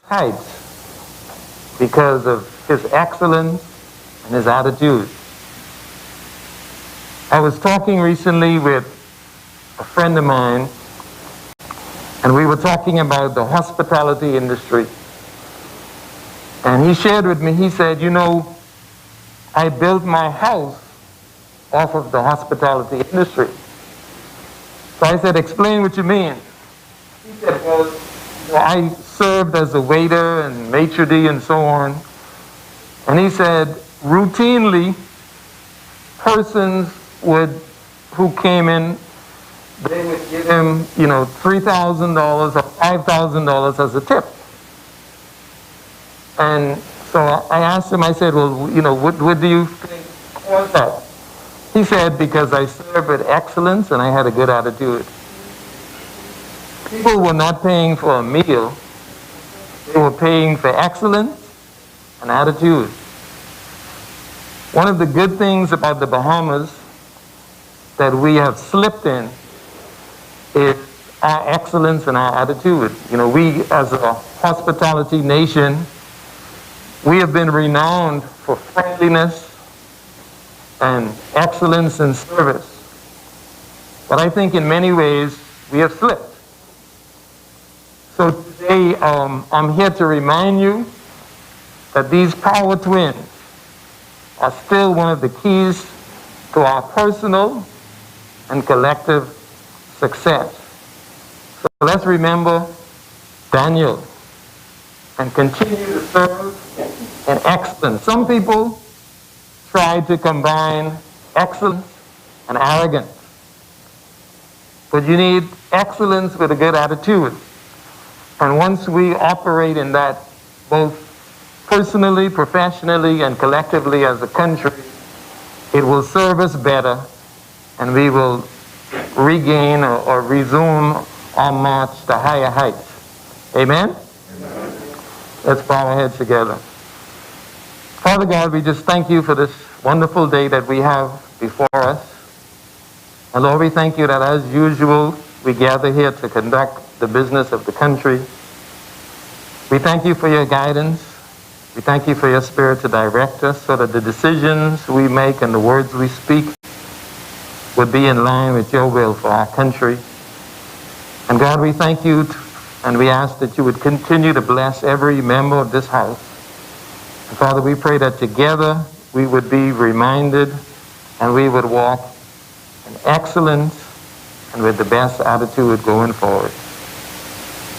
heights because of his excellence and his attitude. I was talking recently with a friend of mine, and we were talking about the hospitality industry. And he shared with me, he said, you know, I built my house off of the hospitality industry. So I said, explain what you mean. He said, well, I served as a waiter and maitre d' and so on. And he said, routinely, persons who came in, they would give him, $3,000 or $5,000 as a tip. And so I asked him, I said, well, what do you think caused that? He said, because I served with excellence and I had a good attitude. People were not paying for a meal. They were paying for excellence and attitude. One of the good things about the Bahamas that we have slipped in is our excellence and our attitude. We as a hospitality nation, we have been renowned for friendliness and excellence in service. But I think in many ways we have slipped. So today I'm here to remind you that these power twins are still one of the keys to our personal and collective success. So let's remember Daniel and continue to serve in excellence. Some people try to combine excellence and arrogance, but you need excellence with a good attitude. And once we operate in that, both personally, professionally, and collectively as a country, it will serve us better, and we will regain or resume our march to higher heights. Amen? Amen. Let's bow our heads together. Father God, we just thank you for this wonderful day that we have before us. And Lord, we thank you that as usual, we gather here to conduct the business of the country. We thank you for your guidance. We thank you for your spirit to direct us so that the decisions we make and the words we speak would be in line with your will for our country. And God, we thank you and we ask that you would continue to bless every member of this house. And Father, we pray that together we would be reminded and we would walk in excellence and with the best attitude going forward.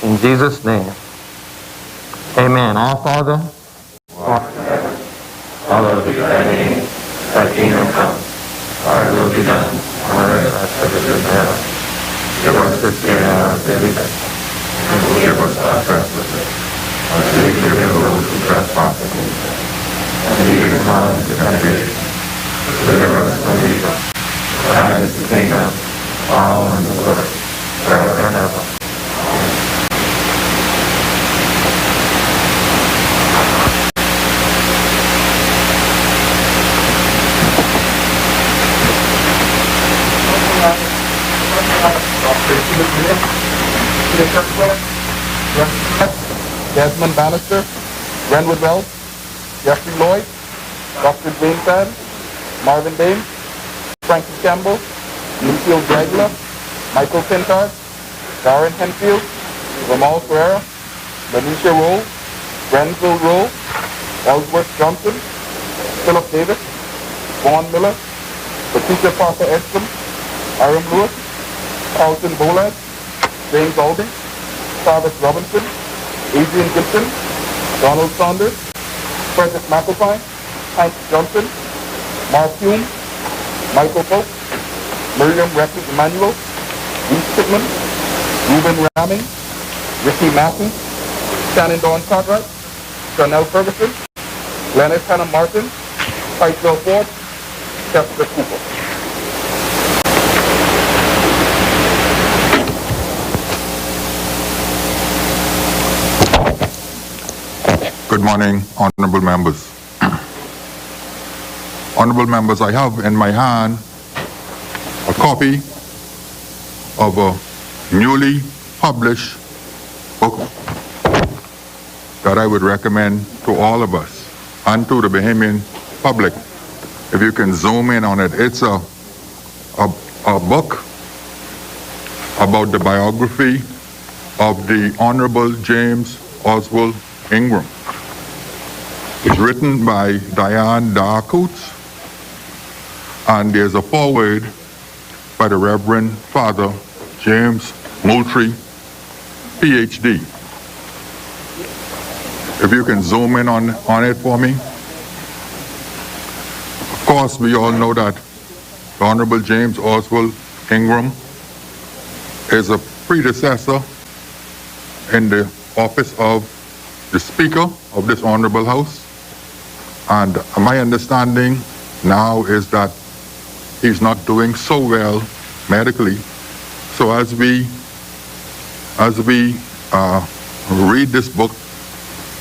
In Jesus' name, amen. Our Father, hallowed be thy name, thy kingdom come, thy will be done, on earth as it is in heaven. Give us this day our daily bread, and forgive us our trespasses, as we forgive those who trespass against us. And lead us not into temptation, but deliver us from evil. For thine is the kingdom, power, and the glory, forever and ever. Desmond Bannister, Renwood Wells, Jeffrey Lloyd, Dr. James Fan, Marvin Dame, Frankie Campbell, Lucille Dragler, Michael Pintard, Darren Henfield, Ramal Ferreira, Lanisha Rowe, Grenville Rowe, Ellsworth Johnson, Philip Davis, Vaughn Miller, Patricia Parker Edson, Aram Lewis, Carlton Bolad, James Alding, Travis Robinson, Adrian Gibson, Donald Saunders, Frederick McElpine, Hank Johnson, Mark Hume, Michael Pope, Miriam Reckless Emmanuel, Reese Pittman, Ruben Ramming, Ricky Massey, Shannon Dawn Cartwright, Chanel Ferguson, Leonard Hannah Martin, Pikeville Ford, Chester Cooper. Good morning, honorable members. Honorable members, I have in my hand a copy of a newly published book that I would recommend to all of us and to the Bahamian public. If you can zoom in on it, it's a book about the biography of the Honorable James Oswald Ingram. It's written by Diane Darkouts, and there's a foreword by the Reverend Father James Moultrie, PhD. If you can zoom in on it for me. Of course, we all know that the Honorable James Oswald Ingram is a predecessor in the office of the Speaker of this Honorable House. And my understanding now is that he's not doing so well medically. So as we read this book,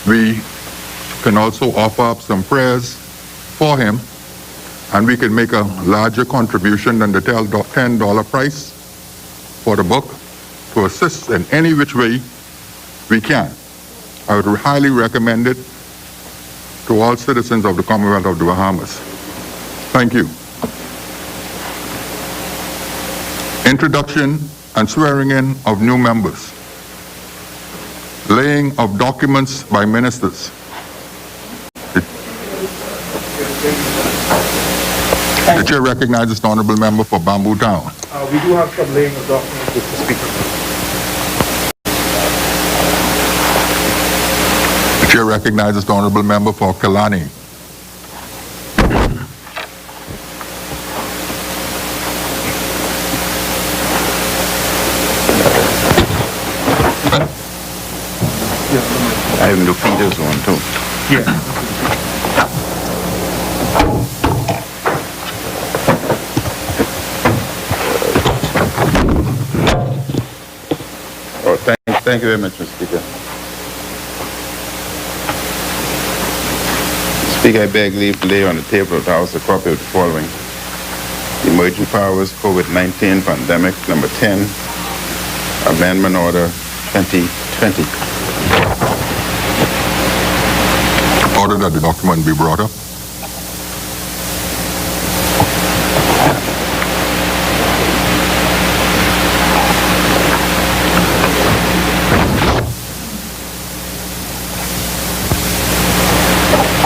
we can also offer up some prayers for him, and we can make a larger contribution than the $10 price for the book to assist in any which way we can. I would highly recommend it to all citizens of the Commonwealth of the Bahamas. Thank you. Introduction and swearing in of new members. Laying of documents by ministers. The chair recognizes the honorable member for Bamboo Town. We do have some laying of documents, Mr. Speaker. The chair recognizes the honorable member for Kalani. I have Lupita's one too. Yes. Oh, thank you very much, Mr. Speaker. Speaker, I beg leave to lay on the table of the House a copy of the following. The Emergency Powers COVID-19 Pandemic Number 10, Amendment Order 2020. Order that the document be brought up.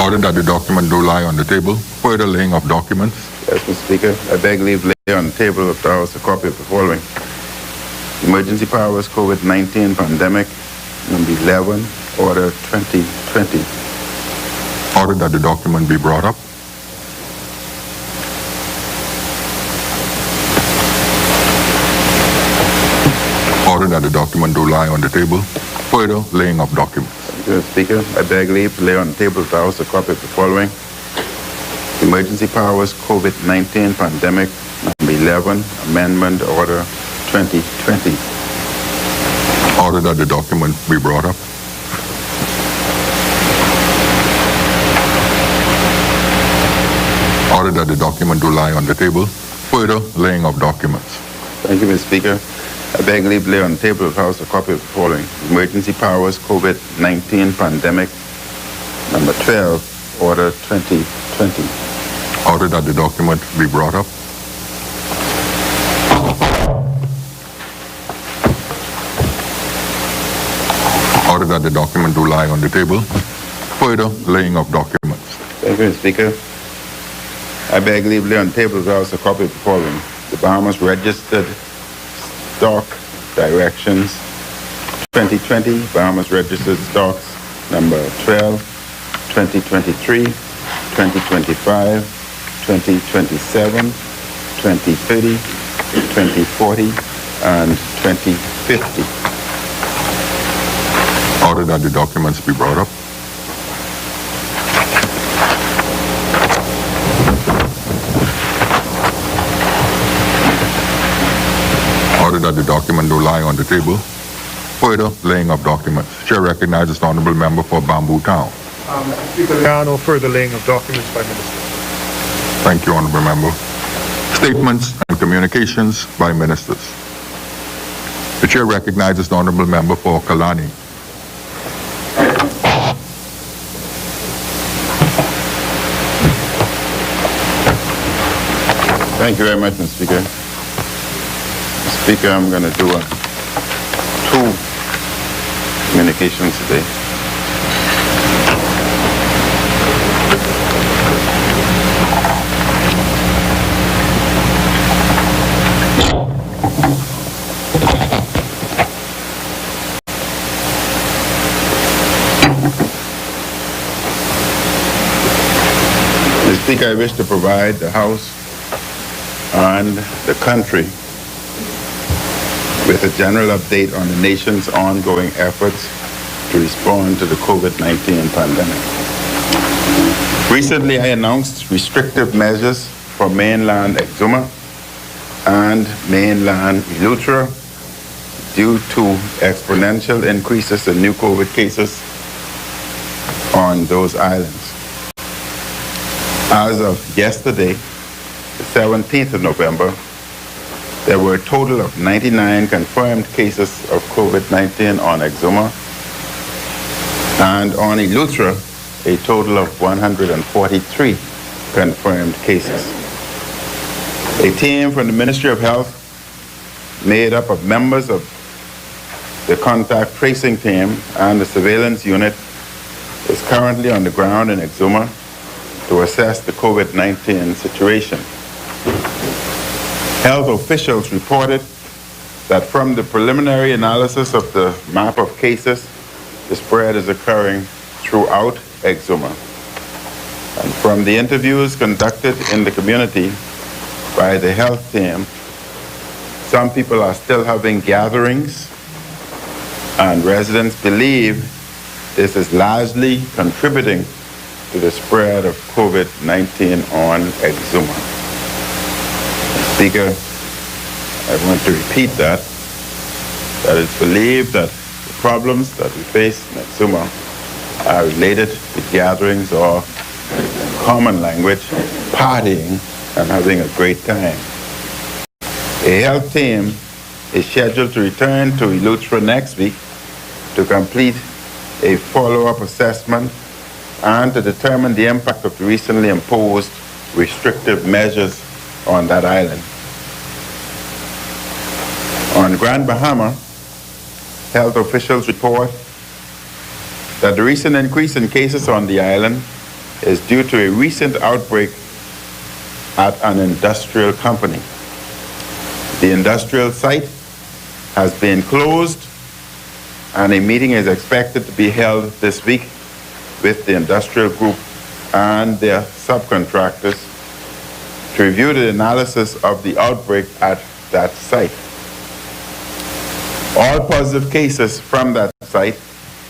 Order that the document do lie on the table. Further laying of documents. Yes, Mr. Speaker, I beg leave to lay on the table of the House a copy of the following. Emergency Powers COVID-19 Pandemic Number 11, Order 2020. Order that the document be brought up. Order that the document do lie on the table. Further laying of documents. Thank you, Mr. Speaker. I beg leave to lay on the table of the House a copy of the following. Emergency Powers COVID-19 Pandemic Number 11, Amendment Order 2020. Order that the document be brought up. Order that the document do lie on the table. Further laying of documents. Thank you, Mr. Speaker. I beg leave to lay on the table of the House a copy of the following. Emergency Powers COVID-19 Pandemic Number 12, Order 2020. Order that the document be brought up. Order that the document do lie on the table. Further laying of documents. Thank you, Mr. Speaker. I beg leave to lay on the table of the House a copy of the following. The Bahamas Registered Stock Directions 2020, Bahamas Registered Stocks Number 12, 2023, 2025, 2027, 2030, 2040, and 2050. Order that the documents be brought up. Order that the document do lie on the table. Further laying of documents. Chair recognizes the honorable member for Bamboo Town. Speaker, there are no further laying of documents by ministers. Thank you, honorable member. Statements and communications by ministers. The chair recognizes the honorable member for Kalani. Thank you very much, Mr. Speaker. Mr. Speaker, I'm going to do two communications today. Mr. Speaker, I wish to provide the House and the country with a general update on the nation's ongoing efforts to respond to the COVID-19 pandemic. Recently, I announced restrictive measures for mainland Exuma and mainland Eleuthera due to exponential increases in new COVID cases on those islands. As of yesterday, the 17th of November, there were a total of 99 confirmed cases of COVID-19 on Exuma, and on Eleuthera, a total of 143 confirmed cases. A team from the Ministry of Health, made up of members of the contact tracing team and the surveillance unit, is currently on the ground in Exuma to assess the COVID-19 situation. Health officials reported that from the preliminary analysis of the map of cases, the spread is occurring throughout Exuma. And from the interviews conducted in the community by the health team, some people are still having gatherings, and residents believe this is largely contributing to the spread of COVID-19 on Exuma. Speaker, I want to repeat that it's believed that the problems that we face in Exuma are related to gatherings or, in common language, partying and having a great time. A health team is scheduled to return to Eleuthera next week to complete a follow-up assessment and to determine the impact of the recently imposed restrictive measures on that island. On Grand Bahama, health officials report that the recent increase in cases on the island is due to a recent outbreak at an industrial company. The industrial site has been closed, and a meeting is expected to be held this week with the industrial group and their subcontractors to review the analysis of the outbreak at that site. All positive cases from that site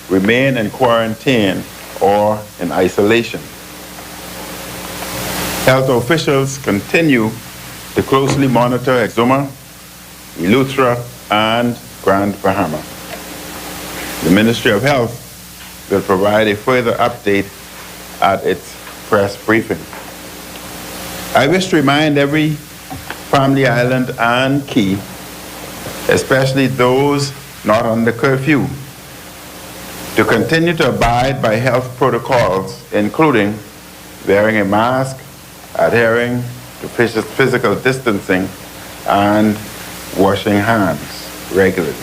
remain in quarantine or in isolation. Health officials continue to closely monitor Exuma, Eleuthera, and Grand Bahama. The Ministry of Health will provide a further update at its press briefing. I wish to remind every family island and key, especially those not under curfew, to continue to abide by health protocols, including wearing a mask, adhering to physical distancing, and washing hands regularly.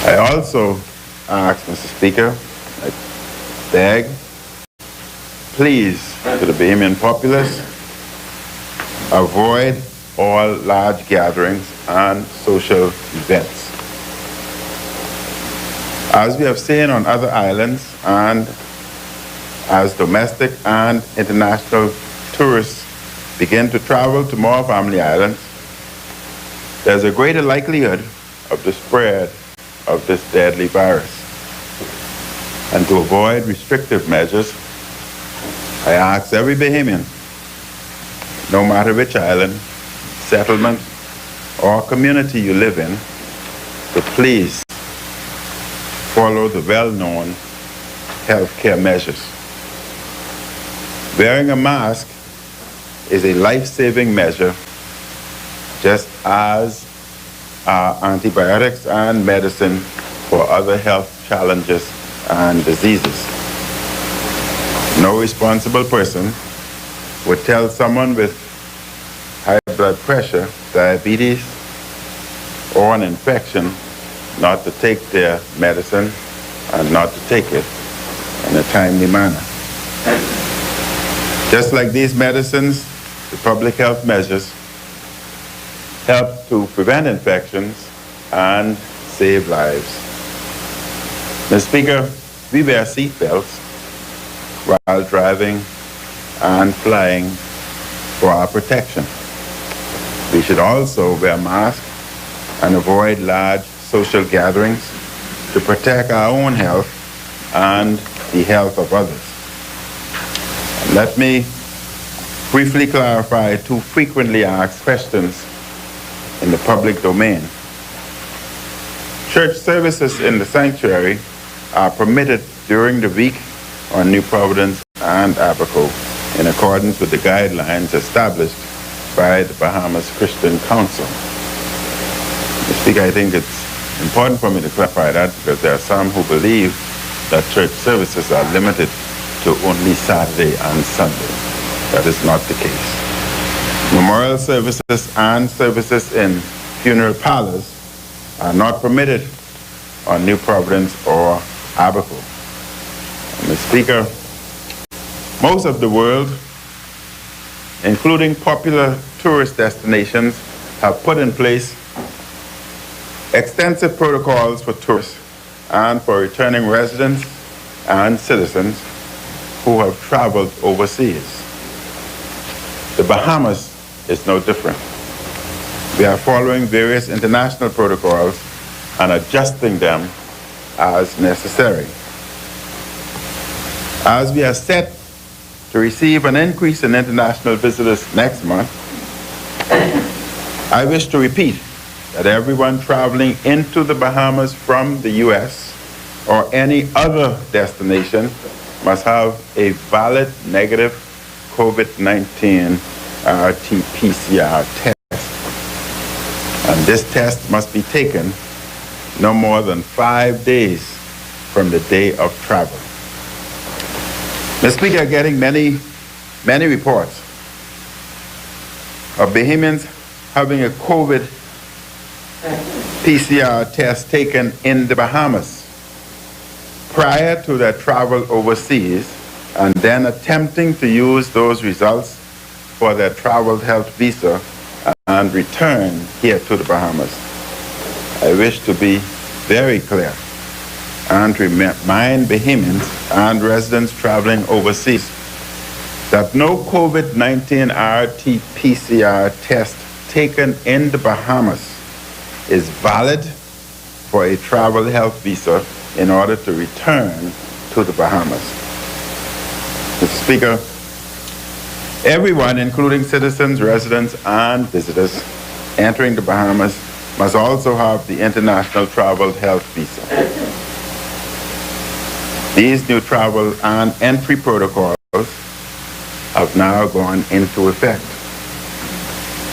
I also ask, Mr. Speaker, I beg, please, to the Bahamian populace, avoid all large gatherings and social events. As we have seen on other islands, and as domestic and international tourists begin to travel to more family islands, there's a greater likelihood of the spread of this deadly virus. And to avoid restrictive measures, I ask every Bahamian, no matter which island, settlement, or community you live in, to please follow the well-known healthcare measures. Wearing a mask is a life-saving measure, just as are antibiotics and medicine for other health challenges and diseases. No responsible person would tell someone with high blood pressure, diabetes, or an infection not to take their medicine and not to take it in a timely manner. Just like these medicines, the public health measures help to prevent infections and save lives. Mr. Speaker, we wear seatbelts while driving and flying for our protection. We should also wear masks and avoid large social gatherings to protect our own health and the health of others. Let me briefly clarify two frequently asked questions in the public domain. Church services in the sanctuary are permitted during the week on New Providence and Abaco in accordance with the guidelines established by the Bahamas Christian Council. Mr. Speaker, I think it's important for me to clarify that because there are some who believe that church services are limited to only Saturday and Sunday. That is not the case. Memorial services and services in funeral parlors are not permitted on New Providence or Abaco. Mr. Speaker, most of the world, including popular tourist destinations, have put in place extensive protocols for tourists and for returning residents and citizens who have traveled overseas. The Bahamas is no different. We are following various international protocols and adjusting them as necessary. As we are set to receive an increase in international visitors next month, I wish to repeat that everyone traveling into the Bahamas from the U.S. or any other destination must have a valid negative COVID-19 RT-PCR test. And this test must be taken no more than 5 days from the day of travel. Mr. Speaker, getting many reports of Bahamians having a COVID PCR test taken in the Bahamas prior to their travel overseas and then attempting to use those results for their travel health visa and return here to the Bahamas. I wish to be very clear and remind Bahamians and residents traveling overseas that no COVID-19 RT-PCR test taken in the Bahamas is valid for a travel health visa in order to return to the Bahamas. Mr. Speaker, everyone, including citizens, residents, and visitors entering the Bahamas, must also have the International Travel Health Visa. These new travel and entry protocols have now gone into effect.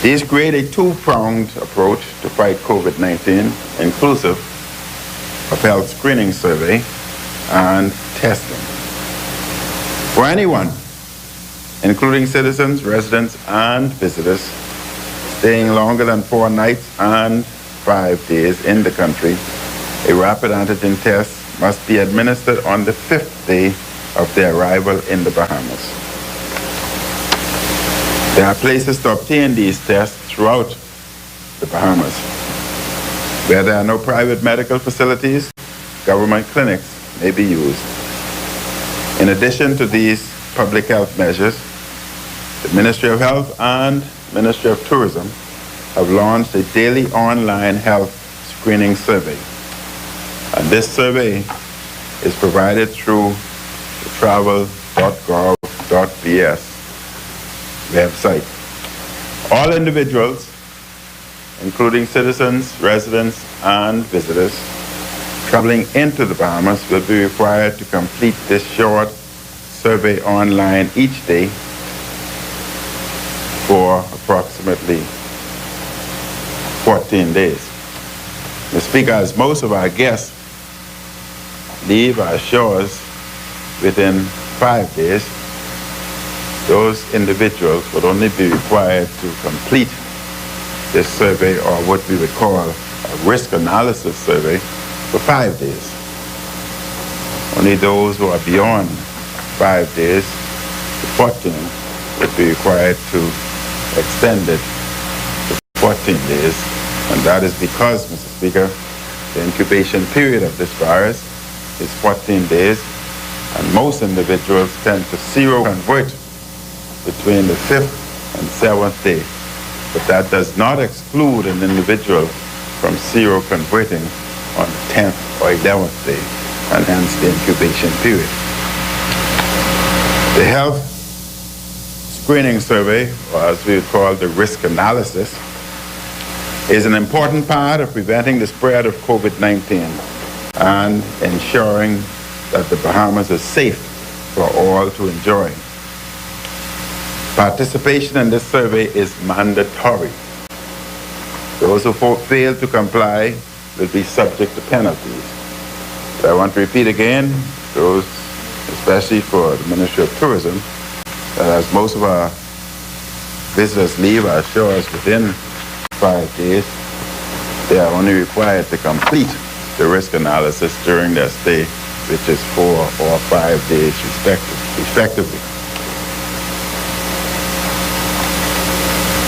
These create a two-pronged approach to fight COVID-19, inclusive of health screening survey and testing. For anyone, including citizens, residents, and visitors, staying longer than 4 nights and 5 days in the country, a rapid antigen test must be administered on the 5th day of their arrival in the Bahamas. There are places to obtain these tests throughout the Bahamas. Where there are no private medical facilities, government clinics may be used. In addition to these public health measures, the Ministry of Health and Ministry of Tourism have launched a daily online health screening survey. And this survey is provided through the travel.gov.bs website. All individuals, including citizens, residents, and visitors traveling into the Bahamas will be required to complete this short survey online each day for approximately 14 days. Mr. Speaker, as most of our guests leave our shores within 5 days, those individuals would only be required to complete this survey, or what we would call a risk analysis survey, for 5 days. Only those who are beyond 5 days to 14 would be required to extend it to 14 days. And that is because, Mr. Speaker, the incubation period of this virus is 14 days, and most individuals tend to seroconvert between the 5th and 7th day. But that does not exclude an individual from seroconverting on the 10th or 11th day, and hence the incubation period. The health screening survey, or as we would call the risk analysis, is an important part of preventing the spread of COVID-19 and ensuring that the Bahamas is safe for all to enjoy. Participation in this survey is mandatory. Those who fail to comply will be subject to penalties. But I want to repeat again, those, especially for the Ministry of Tourism, that as most of our visitors leave our shores within 5 days, they are only required to complete the risk analysis during their stay, which is 4 or 5 days respectively.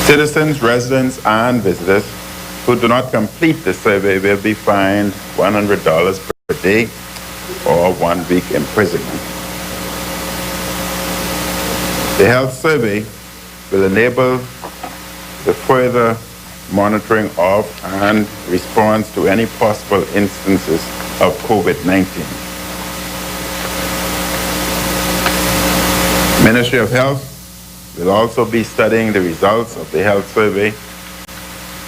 Citizens, residents, and visitors who do not complete the survey will be fined $100 per day or 1 week imprisonment. The health survey will enable the further monitoring of and response to any possible instances of COVID-19. Ministry of Health will also be studying the results of the health survey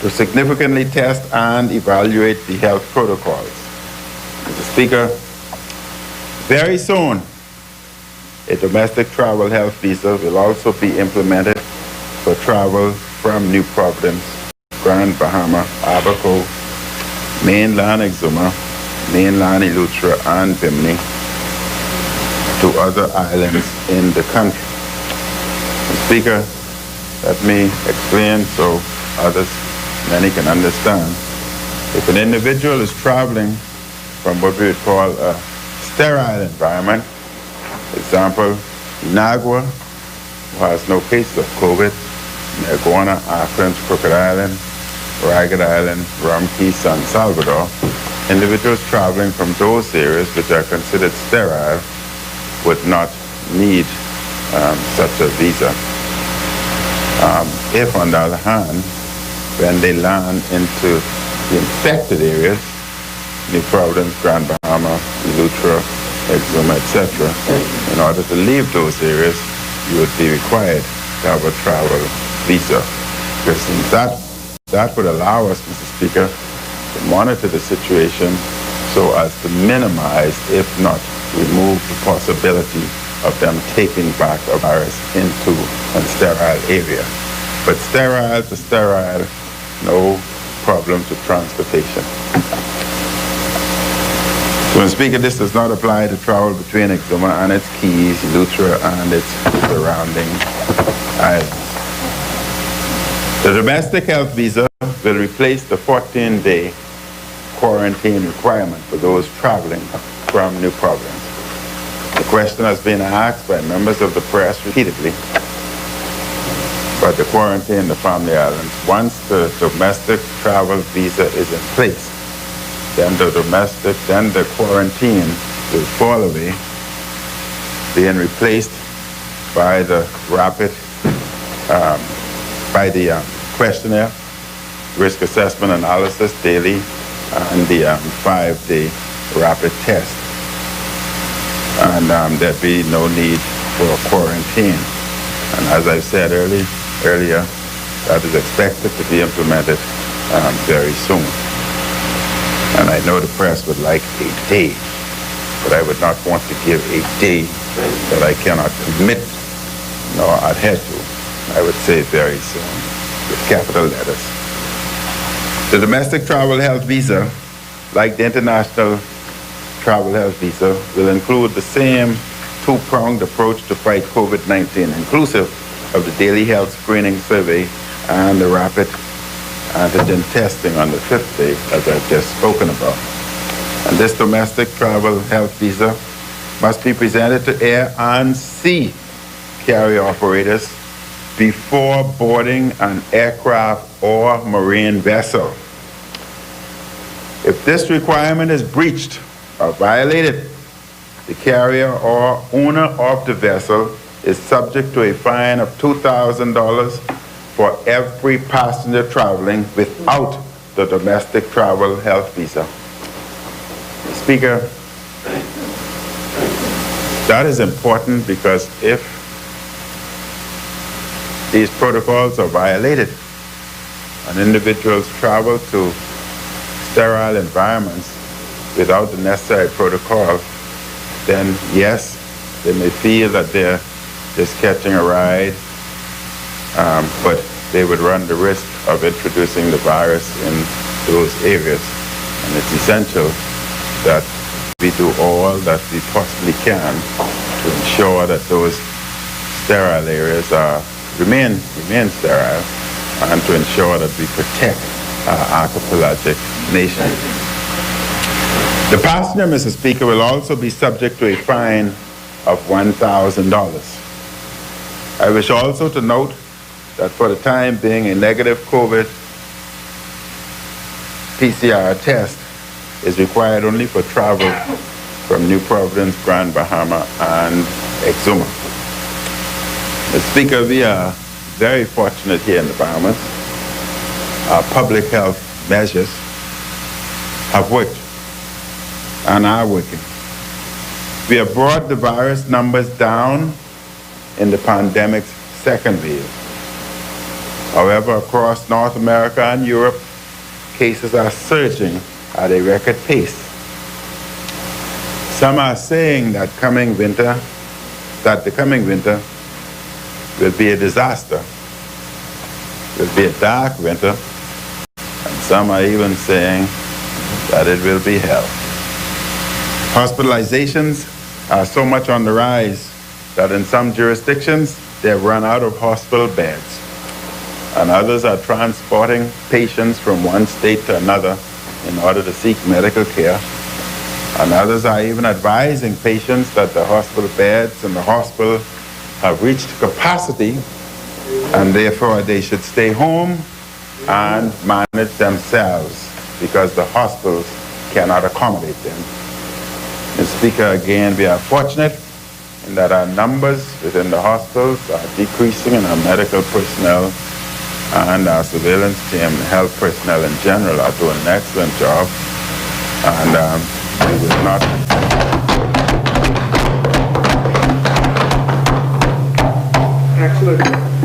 to significantly test and evaluate the health protocols. Mr. Speaker, very soon, a domestic travel health visa will also be implemented for travel from New Providence, Grand Bahama, Abaco, mainland Exuma, mainland Eleuthera, and Bimini to other islands in the country. Mr. Speaker, let me explain so others, many can understand. If an individual is traveling from what we would call a sterile environment, example, Inagua, who has no cases of COVID, Maguana, Akron, Crooked Island, Ragged Island, Rum Key, San Salvador, individuals traveling from those areas which are considered sterile would not need such a visa. If, on the other hand, when they land into the infected areas, New Providence, Grand Bahama, Eleuthera, Exuma, etc., in order to leave those areas, you would be required to have a travel visa. Because that would allow us, Mr. Speaker, to monitor the situation so as to minimize, if not remove, the possibility of them taking back a virus into a sterile area. But sterile to sterile, no problems with transportation. So, Mr. Speaker, this does not apply to travel between Exuma and its keys, Eleuthera and its surrounding islands. The domestic health visa will replace the 14-day quarantine requirement for those traveling from New Providence. The question has been asked by members of the press repeatedly about the quarantine in the family islands. Once the domestic travel visa is in place, then the quarantine will fall away, being replaced by the questionnaire, risk assessment analysis daily, and the 5-day rapid test. And there'd be no need for a quarantine. And as I said earlier, that is expected to be implemented very soon. And I know the press would like a day, but I would not want to give a day that I cannot commit nor adhere to. I would say very soon, with capital letters. The domestic travel health visa, like the international travel health visa, will include the same two-pronged approach to fight COVID-19, inclusive of the daily health screening survey and the rapid antigen testing on the 5th day, as I've just spoken about. And this domestic travel health visa must be presented to air and sea carrier operators before boarding an aircraft or marine vessel. If this requirement is breached or violated, the carrier or owner of the vessel is subject to a fine of $2,000 for every passenger traveling without the domestic travel health visa. Speaker, that is important because if these protocols are violated and individuals travel to sterile environments without the necessary protocol, then yes, they may feel that they're just catching a ride, but they would run the risk of introducing the virus in those areas. And it's essential that we do all that we possibly can to ensure that those sterile areas remain sterile, and to ensure that we protect our archipelagic nation. The passenger, Mr. Speaker, will also be subject to a fine of $1,000. I wish also to note that for the time being, a negative COVID PCR test is required only for travel from New Providence, Grand Bahama, and Exuma. Mr. Speaker, we are very fortunate here in the Bahamas. Our public health measures have worked and are working. We have brought the virus numbers down in the pandemic's second wave. However, across North America and Europe, cases are surging at a record pace. Some are saying that the coming winter will be a disaster, will be a dark winter, and some are even saying that it will be hell. Hospitalizations are so much on the rise that in some jurisdictions they've run out of hospital beds, and others are transporting patients from one state to another in order to seek medical care, and others are even advising patients that the hospital beds in the hospital have reached capacity and therefore they should stay home and manage themselves because the hospitals cannot accommodate them. Mr. Speaker, again, we are fortunate in that our numbers within the hospitals are decreasing, and our medical personnel and our surveillance team, health personnel in general, are doing an excellent job. And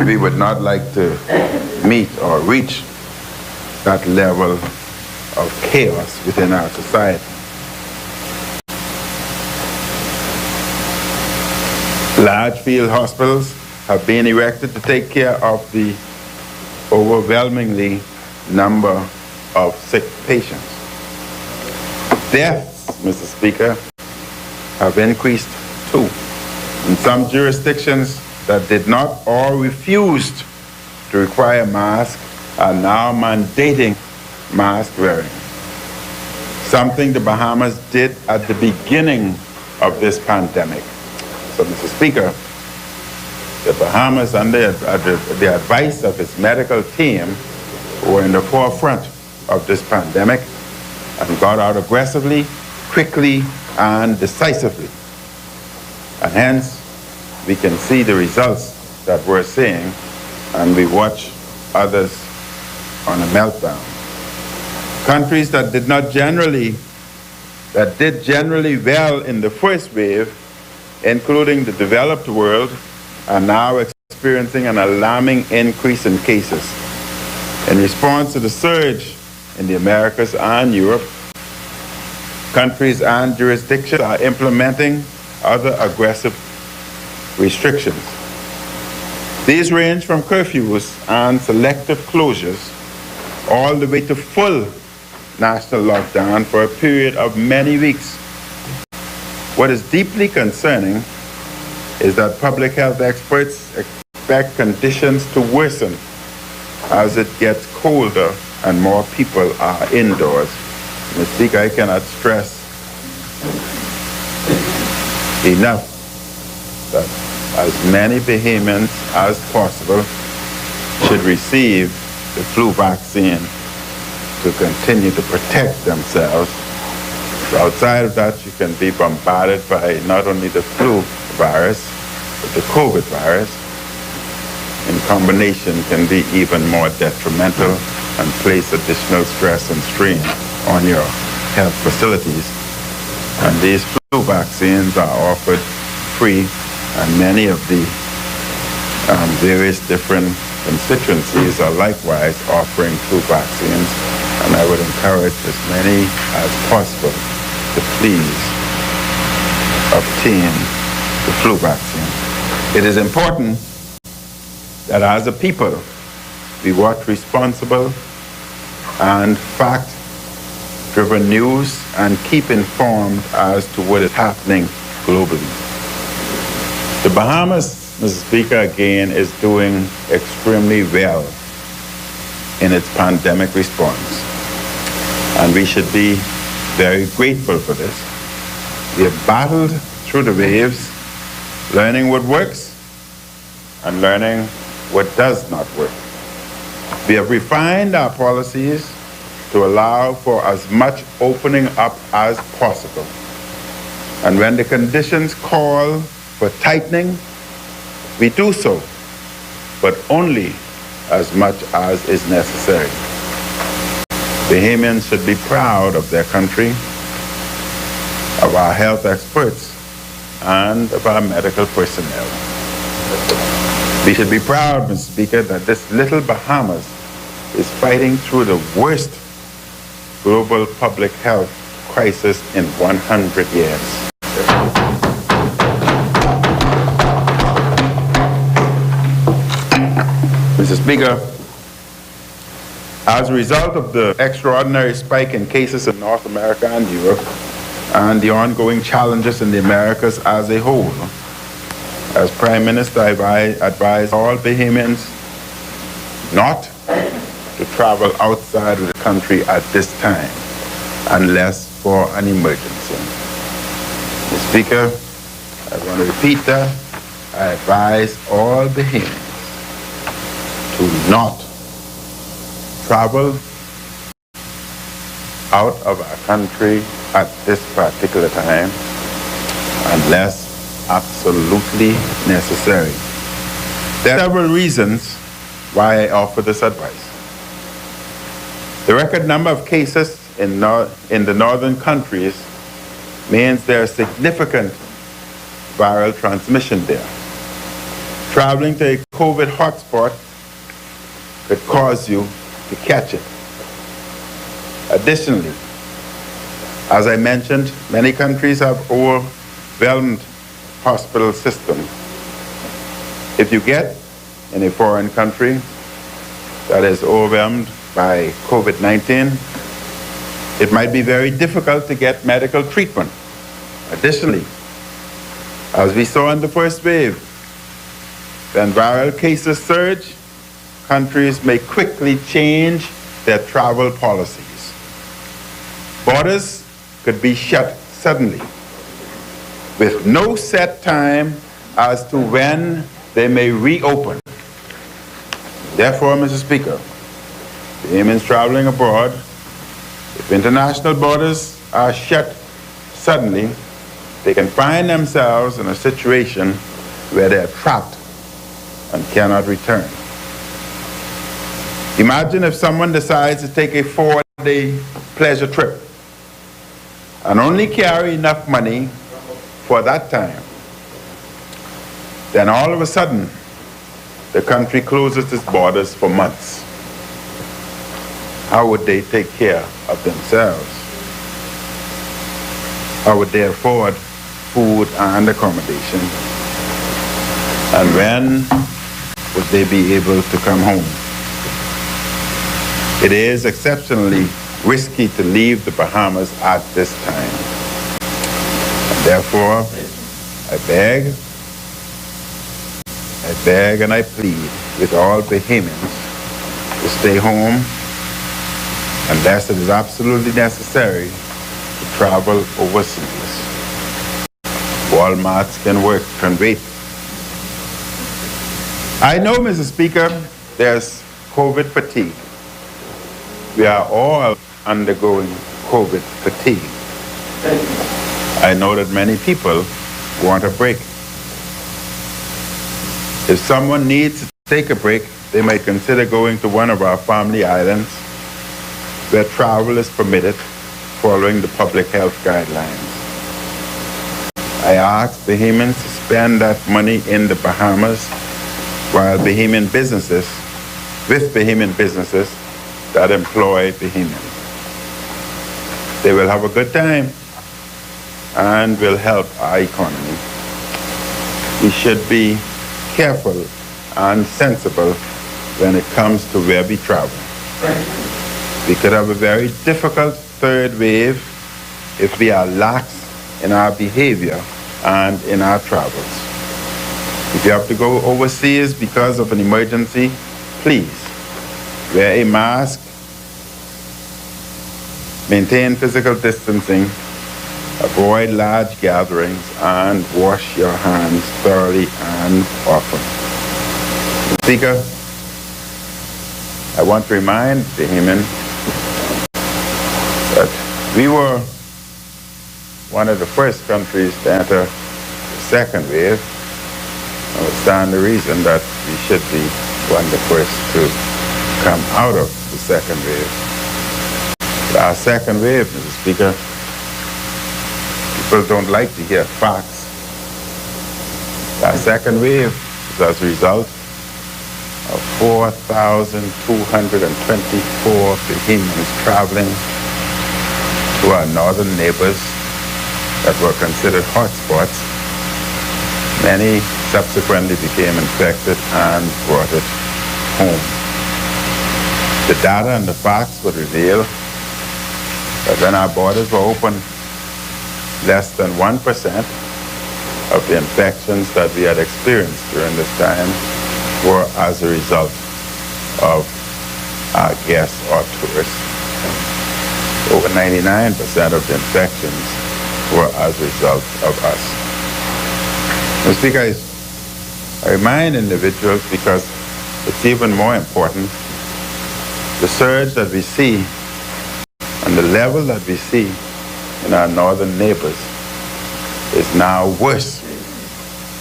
we would not like to meet or reach that level of chaos within our society. Large field hospitals have been erected to take care of the overwhelmingly number of sick patients. Deaths, Mr. Speaker, have increased too. In some jurisdictions that did not or refused to require masks are now mandating mask wearing, something the Bahamas did at the beginning of this pandemic. So, Mr. Speaker, the Bahamas, under the advice of its medical team, were in the forefront of this pandemic and got out aggressively, quickly, and decisively. And hence, we can see the results that we're seeing, and we watch others on a meltdown. Countries that did generally well in the first wave, including the developed world, are now experiencing an alarming increase in cases. In response to the surge in the Americas and Europe, countries and jurisdictions are implementing other aggressive restrictions. These range from curfews and selective closures all the way to full national lockdown for a period of many weeks. What is deeply concerning is that public health experts expect conditions to worsen as it gets colder and more people are indoors. Mr. Speaker, I cannot stress enough that as many Bahamians as possible should receive the flu vaccine to continue to protect themselves. So outside of that, you can be bombarded by not only the flu virus, but the COVID virus. In combination can be even more detrimental and place additional stress and strain on your health facilities. And these flu vaccines are offered free, and many of the various different constituencies are likewise offering flu vaccines. And I would encourage as many as possible to please obtain the flu vaccine. It is important that as a people, we watch responsible and fact-driven news and keep informed as to what is happening globally. The Bahamas, Mr. Speaker, again, is doing extremely well in its pandemic response. And we should be very grateful for this. We have battled through the waves, learning what works and learning what does not work. We have refined our policies to allow for as much opening up as possible. And when the conditions call for tightening, we do so, but only as much as is necessary. Bahamians should be proud of their country, of our health experts, and of our medical personnel. We should be proud, Mr. Speaker, that this little Bahamas is fighting through the worst global public health crisis in 100 years. Mr. Speaker, as a result of the extraordinary spike in cases in North America and Europe, and the ongoing challenges in the Americas as a whole, as Prime Minister, I advise all Bahamians not to travel outside of the country at this time, unless for an emergency. Mr. Speaker, I want to repeat that. I advise all Bahamians to not travel out of our country at this particular time unless absolutely necessary. There are several reasons why I offer this advice. The record number of cases in the northern countries means there is significant viral transmission there. Traveling to a COVID hotspot could cause you to catch it. Additionally, as I mentioned, many countries have overwhelmed hospital systems. If you get in a foreign country that is overwhelmed by COVID-19, it might be very difficult to get medical treatment. Additionally, as we saw in the first wave, when viral cases surge, countries may quickly change their travel policies. Borders could be shut suddenly with no set time as to when they may reopen. Therefore, Mr. Speaker, Bahamians traveling abroad, if international borders are shut suddenly, they can find themselves in a situation where they are trapped and cannot return. Imagine if someone decides to take a 4-day pleasure trip and only carry enough money for that time. Then all of a sudden, the country closes its borders for months. How would they take care of themselves? How would they afford food and accommodation? And when would they be able to come home? It is exceptionally risky to leave the Bahamas at this time. And therefore, I beg I beg and I plead with all Bahamians to stay home unless it is absolutely necessary to travel overseas. Walmarts can wait. I know, Mr. Speaker, there's COVID fatigue. We are all undergoing COVID fatigue. I know that many people want a break. If someone needs to take a break, they might consider going to one of our family islands where travel is permitted following the public health guidelines. I ask Bahamians to spend that money in the Bahamas with Bahamian businesses that employ Bahamians. They will have a good time and will help our economy. We should be careful and sensible when it comes to where we travel. We could have a very difficult third wave if we are lax in our behavior and in our travels. If you have to go overseas because of an emergency, please wear a mask, maintain physical distancing, avoid large gatherings, and wash your hands thoroughly and often. Speaker, I want to remind Bahamian that we were one of the first countries to enter the second wave. I would stand the reason that we should be one of the first to come out of the second wave. Our second wave, Mr. Speaker, people don't like to hear facts. Our second wave is as a result of 4,224 Bahamians traveling to our northern neighbors that were considered hotspots. Many subsequently became infected and brought it home. The data and the facts would reveal that when our borders were open, less than 1% of the infections that we had experienced during this time were as a result of our guests or tourists. Over 99% of the infections were as a result of us. Mr. Speaker, I remind individuals, because it's even more important, the surge that we see and the level that we see in our northern neighbors is now worse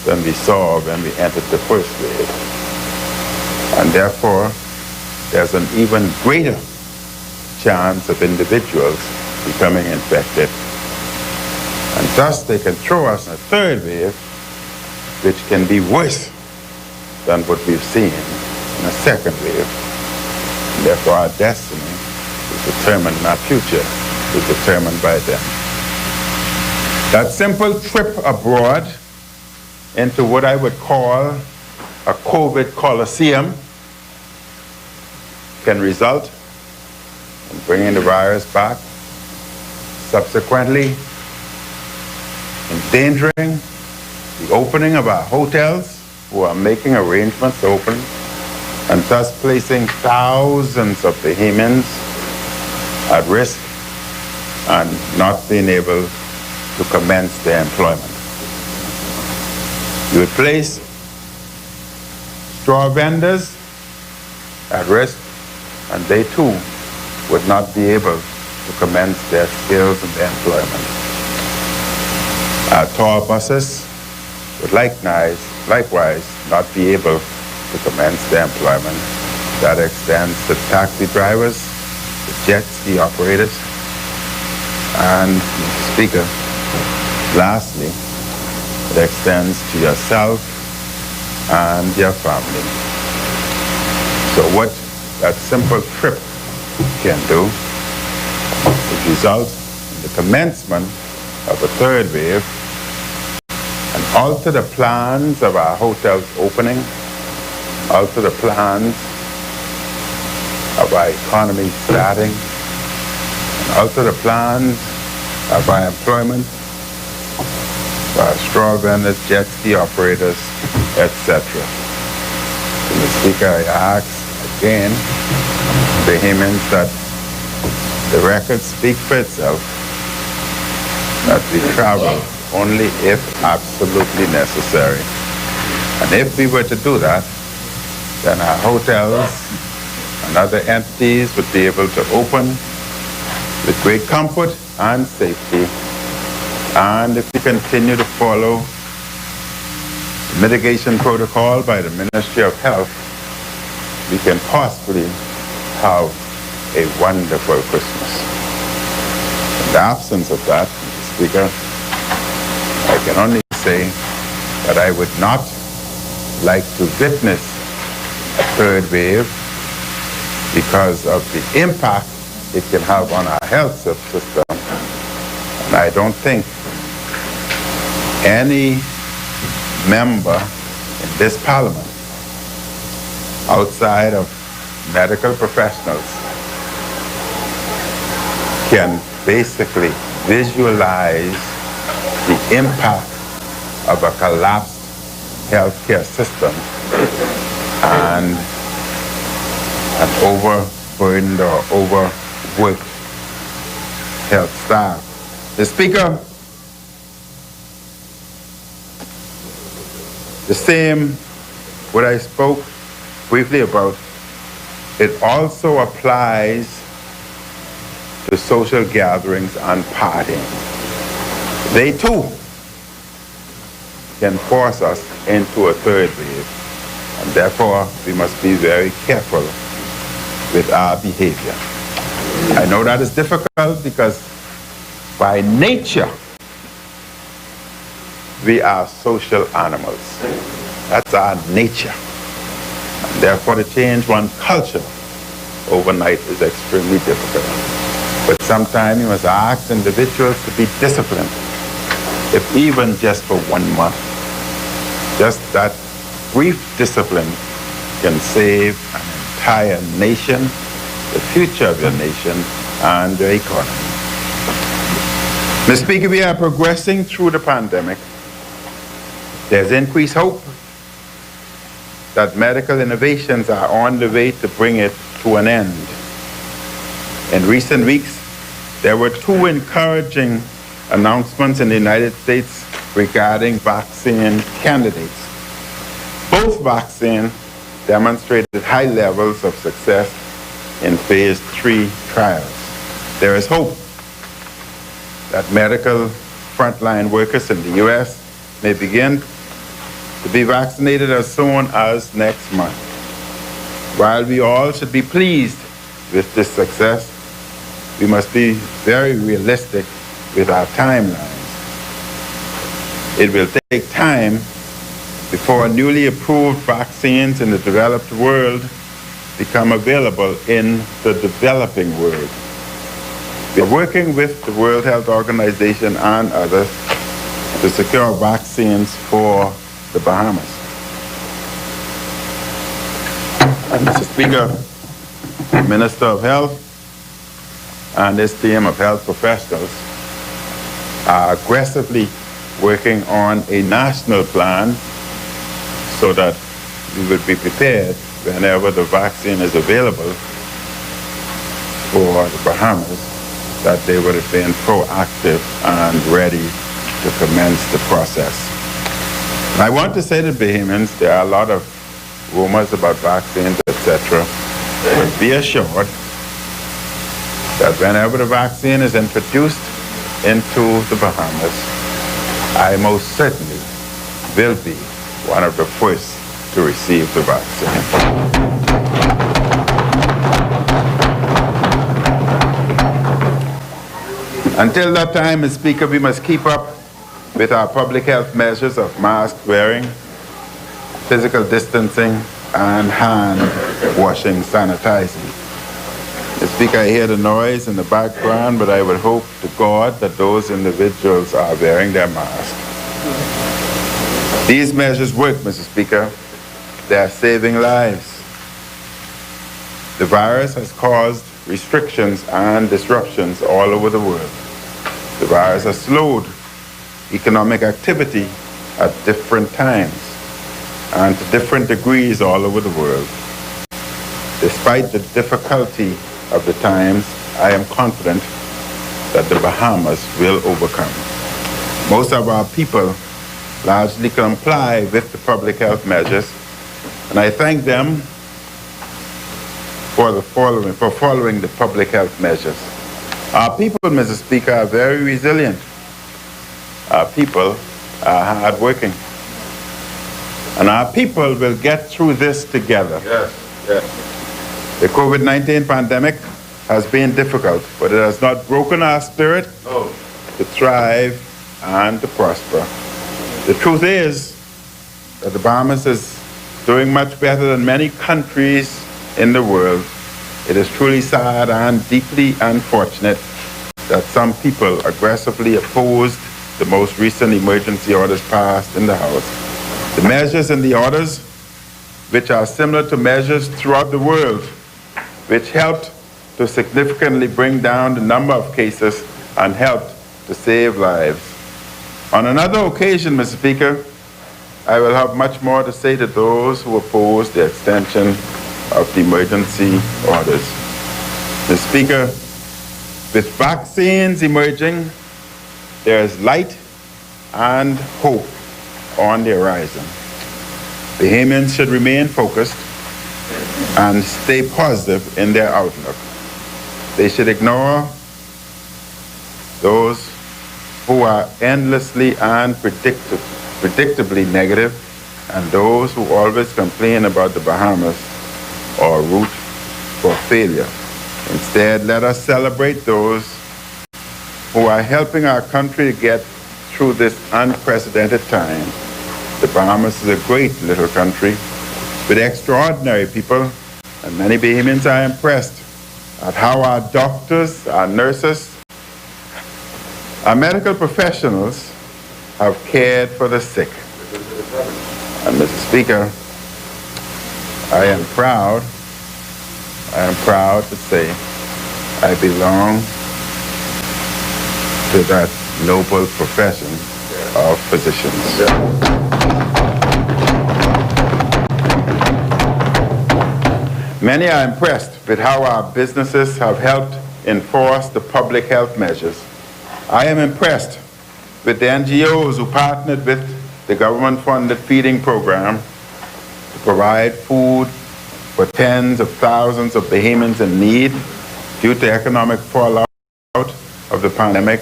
than we saw when we entered the first wave. And therefore, there's an even greater chance of individuals becoming infected. And thus they can throw us in a third wave, which can be worse than what we've seen in a second wave. And therefore our destiny is determined, and our future is determined by them. That simple trip abroad into what I would call a COVID Coliseum can result in bringing the virus back, subsequently endangering the opening of our hotels, who are making arrangements to open, and thus placing thousands of Bahamians at risk and not being able to commence their employment. You would place straw vendors at risk, and they too would not be able to commence their skills and their employment. Our tour buses would likewise not be able to commence their employment. That extends to taxi drivers, the jet ski operators, and, Mr. Speaker, lastly, it extends to yourself and your family. So what that simple trip can do is result in the commencement of a third wave and alter the plans of our hotels opening, alter the plans of our economy starting, and alter the plans of our employment, our straw vendors, jet ski operators, etc. Mr. Speaker, I ask again, vehement, that the record speak for itself, that we travel only if absolutely necessary. And if we were to do that, then our hotels and other entities would be able to open with great comfort and safety. And if we continue to follow the mitigation protocol by the Ministry of Health, we can possibly have a wonderful Christmas. In the absence of that, Mr. Speaker, I can only say that I would not like to witness a third wave because of the impact it can have on our health system. And I don't think any member in this parliament outside of medical professionals can basically visualize the impact of a collapsed healthcare system and an overburdened or overworked health staff. The Speaker, the same what I spoke briefly about, it also applies to social gatherings and partying. They too can force us into a third wave, and therefore we must be very careful with our behavior. I know that is difficult because by nature we are social animals. That's our nature. And therefore to change one culture overnight is extremely difficult. But sometimes you must ask individuals to be disciplined, if even just for 1 month. Just that brief discipline can save an entire nation, the future of your nation, and your economy. Mr. Speaker, we are progressing through the pandemic. There's increased hope that medical innovations are on the way to bring it to an end. In recent weeks, there were 2 encouraging announcements in the United States regarding vaccine candidates. Both vaccines demonstrated high levels of success in phase 3 trials. There is hope that medical frontline workers in the U.S. may begin to be vaccinated as soon as next month. While we all should be pleased with this success, we must be very realistic with our timelines. It will take time before newly approved vaccines in the developed world become available in the developing world. We are working with the World Health Organization and others to secure vaccines for the Bahamas. And Mr. Speaker, Minister of Health and this team of health professionals are aggressively working on a national plan so that we would be prepared whenever the vaccine is available for the Bahamas, that they would have been proactive and ready to commence the process. And I want to say to Bahamians, there are a lot of rumors about vaccines, etc. But be assured that whenever the vaccine is introduced into the Bahamas, I most certainly will be one of the first to receive the vaccine. Until that time, Mr. Speaker, we must keep up with our public health measures of mask wearing, physical distancing, and hand washing, sanitizing. Mr. Speaker, I hear the noise in the background, but I would hope to God that those individuals are wearing their masks. These measures work, Mr. Speaker. They are saving lives. The virus has caused restrictions and disruptions all over the world. The virus has slowed economic activity at different times. and to different degrees all over the world. Despite the difficulty of the times, I am confident that the Bahamas will overcome. Most of our people largely comply with the public health measures, and I thank them for following the public health measures. Our people, Mr. Speaker, are very resilient. Our people are hardworking. And our people will get through this together. Yes, yes. The COVID-19 pandemic has been difficult, but it has not broken our spirit to thrive and to prosper. The truth is that the Bahamas is doing much better than many countries in the world. It is truly sad and deeply unfortunate that some people aggressively opposed the most recent emergency orders passed in the House. The measures in the orders, which are similar to measures throughout the world, which helped to significantly bring down the number of cases and helped to save lives. On another occasion, Mr. Speaker, I will have much more to say to those who oppose the extension of the emergency orders. Mr. Speaker, with vaccines emerging, there is light and hope on the horizon. Bahamians should remain focused and stay positive in their outlook. They should ignore those who are endlessly and predictably negative, and those who always complain about the Bahamas or root for failure. Instead, let us celebrate those who are helping our country to get through this unprecedented time. The Bahamas is a great little country with extraordinary people, and many Bahamians are impressed at how our doctors, our nurses, our medical professionals have cared for the sick. And Mr. Speaker, I am proud to say I belong to that noble profession of physicians. Many are impressed with how our businesses have helped enforce the public health measures. I am impressed with the NGOs who partnered with the government-funded feeding program to provide food for tens of thousands of Bahamians in need due to economic fallout of the pandemic,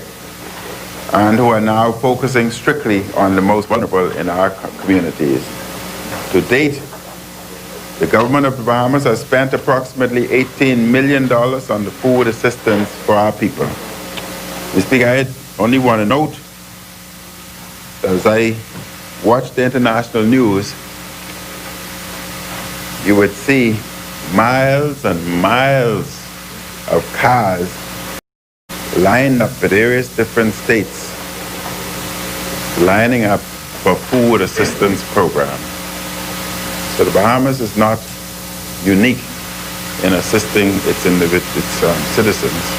and who are now focusing strictly on the most vulnerable in our communities. To date, the government of the Bahamas has spent approximately $18 million on the food assistance for our people. Mr. Speaker, I only want to note, as I watch the international news, you would see miles and miles of cars lined up at various different states, lining up for food assistance programs. So the Bahamas is not unique in assisting its citizens.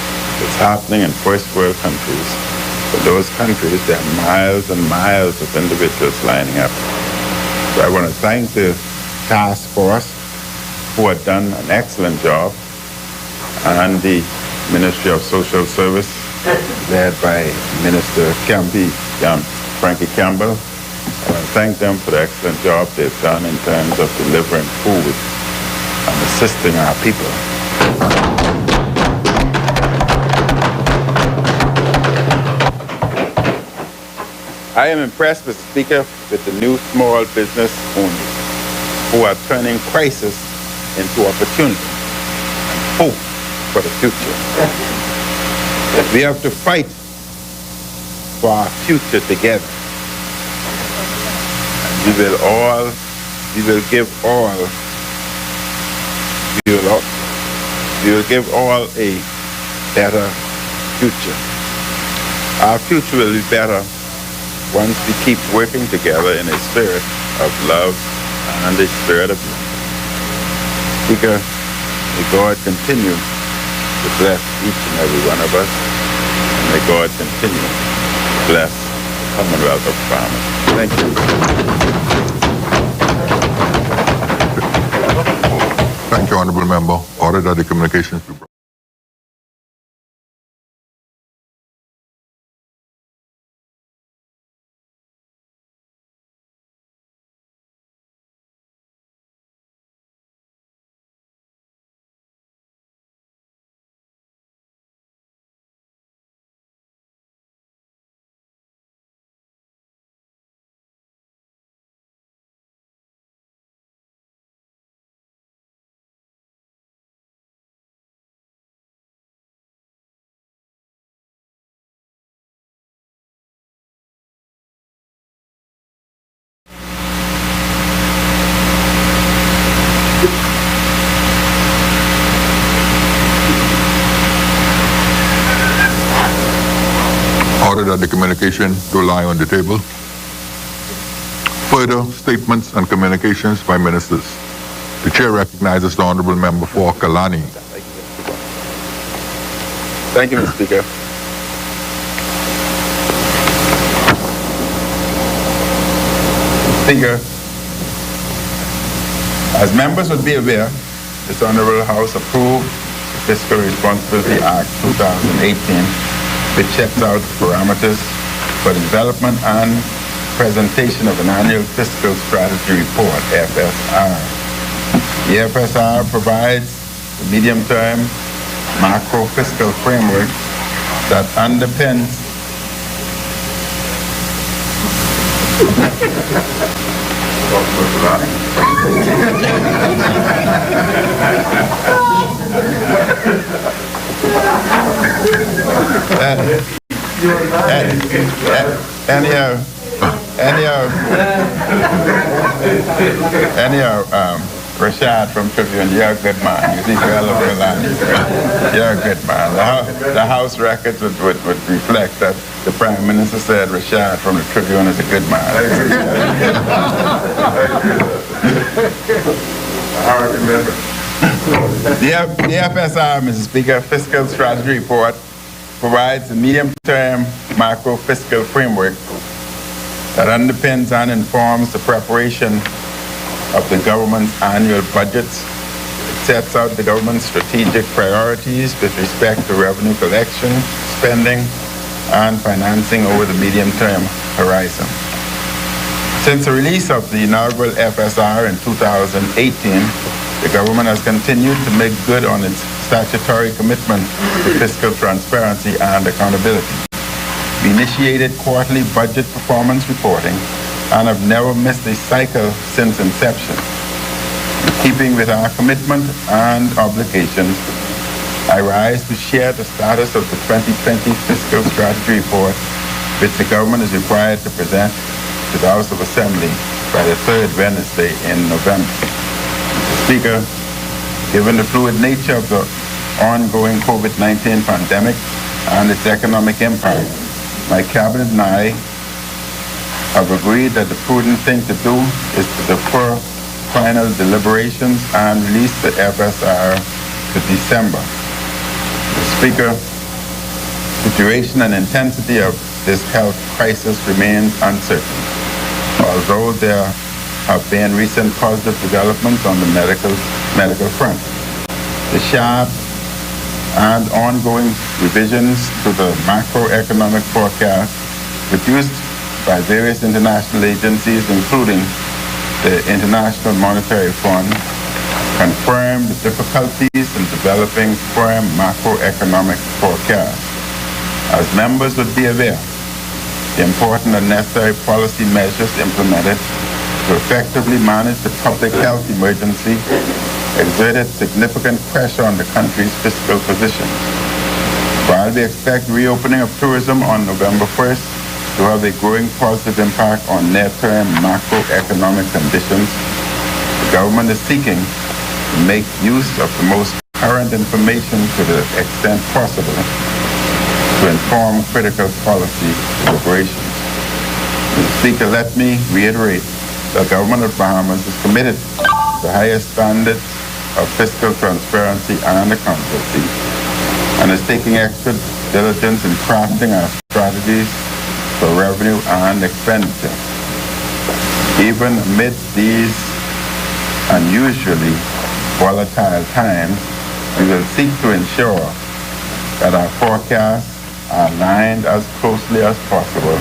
It's happening in first world countries. For those countries, there are miles and miles of individuals lining up. So I want to thank the task force who have done an excellent job, and the Ministry of Social Service led by Minister Frankie Campbell. I want to thank them for the excellent job they've done in terms of delivering food and assisting our people. I am impressed, Mr. Speaker, with the new small business owners who are turning crisis into opportunity and hope for the future. We have to fight for our future together. We will give all a better future. Our future will be better once we keep working together in a spirit of love and a spirit of unity. Speaker, may God continue to bless each and every one of us, and may God continue to bless the Commonwealth of Bahamas. Thank you. Thank you, Honorable Member. Order that the communications be brought. Order that the communication to lie on the table. Further statements and communications by ministers. The chair recognizes the Honorable Member for Kalani. Thank you, Mr. Speaker. Speaker, as members would be aware, this Honorable House approved the Fiscal Responsibility Act 2018, which sets out parameters for the development and presentation of an annual fiscal strategy report, FSR. The FSR provides the medium-term macro fiscal framework that underpins Rashad from Tribune, you're a good man. You think well of Kalani. You're a good man. The House records would reflect that the Prime Minister said Rashad from the Tribune is a good man. The FSR, Mr. Speaker, Fiscal Strategy Report provides a medium-term macro fiscal framework that underpins and informs the preparation of the government's annual budgets. It sets out the government's strategic priorities with respect to revenue collection, spending, and financing over the medium-term horizon. Since the release of the inaugural FSR in 2018, the government has continued to make good on its statutory commitment to fiscal transparency and accountability. We initiated quarterly budget performance reporting and have never missed a cycle since inception. In keeping with our commitment and obligations, I rise to share the status of the 2020 Fiscal Strategy Report, which the government is required to present to the House of Assembly by the third Wednesday in November. Mr. Speaker, given the fluid nature of the ongoing COVID-19 pandemic and its economic impact, my cabinet and I have agreed that the prudent thing to do is to defer final deliberations and release the FSR to December. Mr. Speaker, the duration and intensity of this health crisis remains uncertain, although there have been recent positive developments on the medical front. The sharp and ongoing revisions to the macroeconomic forecast produced by various international agencies, including the International Monetary Fund, confirmed the difficulties in developing firm macroeconomic forecasts. As members would be aware, the important and necessary policy measures implemented to effectively manage the public health emergency exerted significant pressure on the country's fiscal position. While we expect reopening of tourism on November 1st to have a growing positive impact on near-term macroeconomic conditions, the government is seeking to make use of the most current information to the extent possible to inform critical policy deliberations. Mr. Speaker, let me reiterate the government of Bahamas is committed to the highest standards of fiscal transparency and accountability and is taking extra diligence in crafting our strategies for revenue and expenditure. Even amidst these unusually volatile times, we will seek to ensure that our forecasts are aligned as closely as possible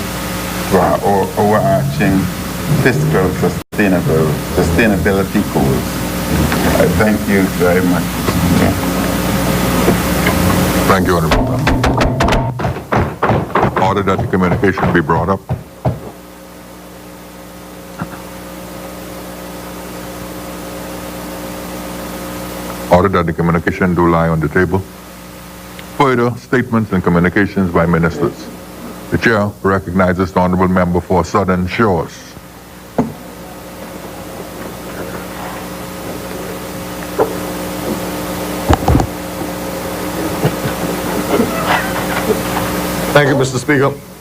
to our overarching fiscal sustainability goals. I thank you very much. Thank you, Honorable Member. Order that the communication be brought up. Order that the communication do lie on the table. Further statements and communications by ministers. The chair recognizes the Honorable Member for Southern Shores. Thank you, Mr. Speaker.